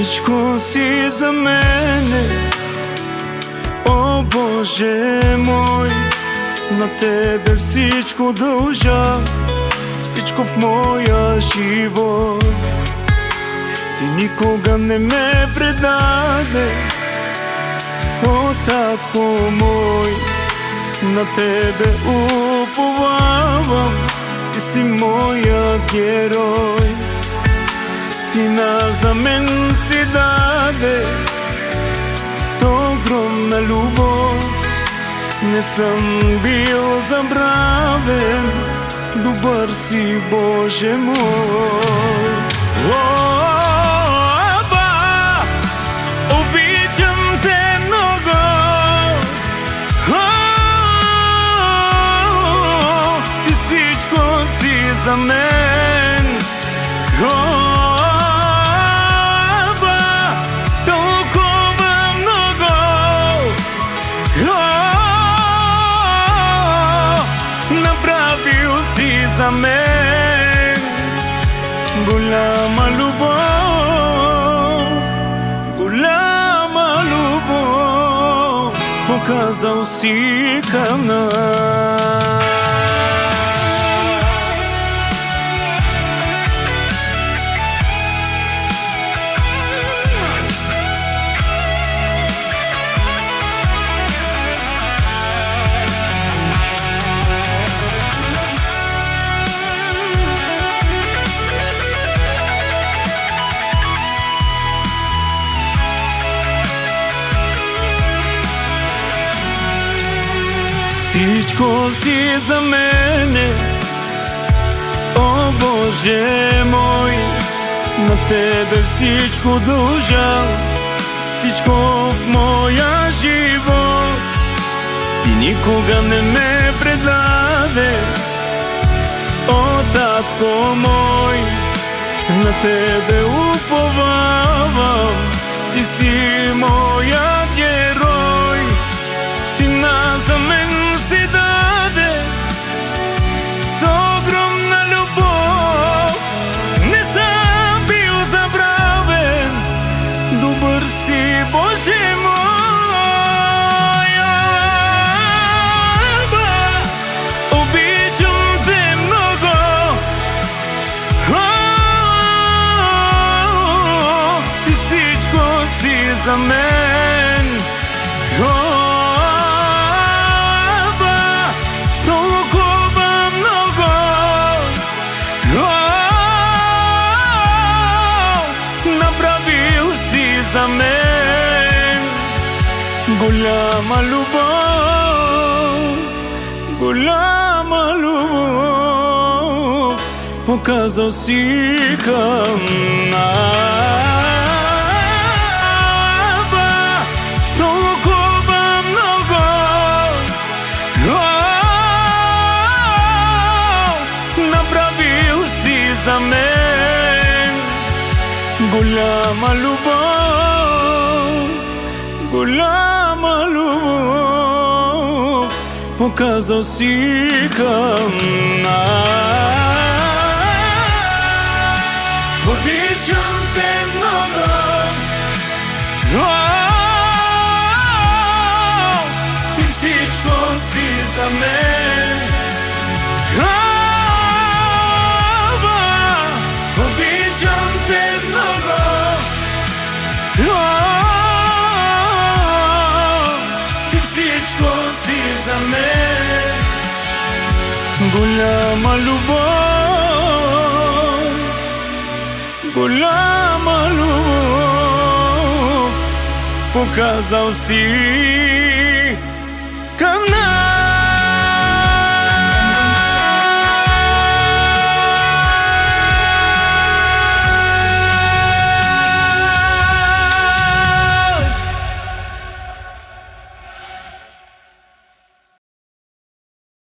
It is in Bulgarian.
Всичко си за мене, о Боже мой, на Тебе всичко дължа, всичко в моя живот. Ти никога не ме предаде, о Татко мой, на Тебе уповавам, Ти си моят герой. Сина за мен си даде с огромна любов, не съм бил забравен, добър си, Боже мой. О, Аба, обичам Те много, и всичко си за мен. Направил си за мен голяма любов, показал си към нас. Всичко си за мене, о Боже мой, на Тебе всичко дължа, всичко в моя живот. Ти никога не ме предаде, о Татко мой, на Тебе уповавам, Ти си моят герой. Сина за мен си даде с огромна любов, не съм бил забравен, добър си, Боже мой. Аба, обичам Те много, Ти всичко си за мен. За мен голяма любов, показал си към нас. Толкова много, направил си за мен голяма любов, показал си към нас. Обичам Те много, Ти всичко си за мен. Обичам Те много, всичко си за мен. Голяма любов, показал си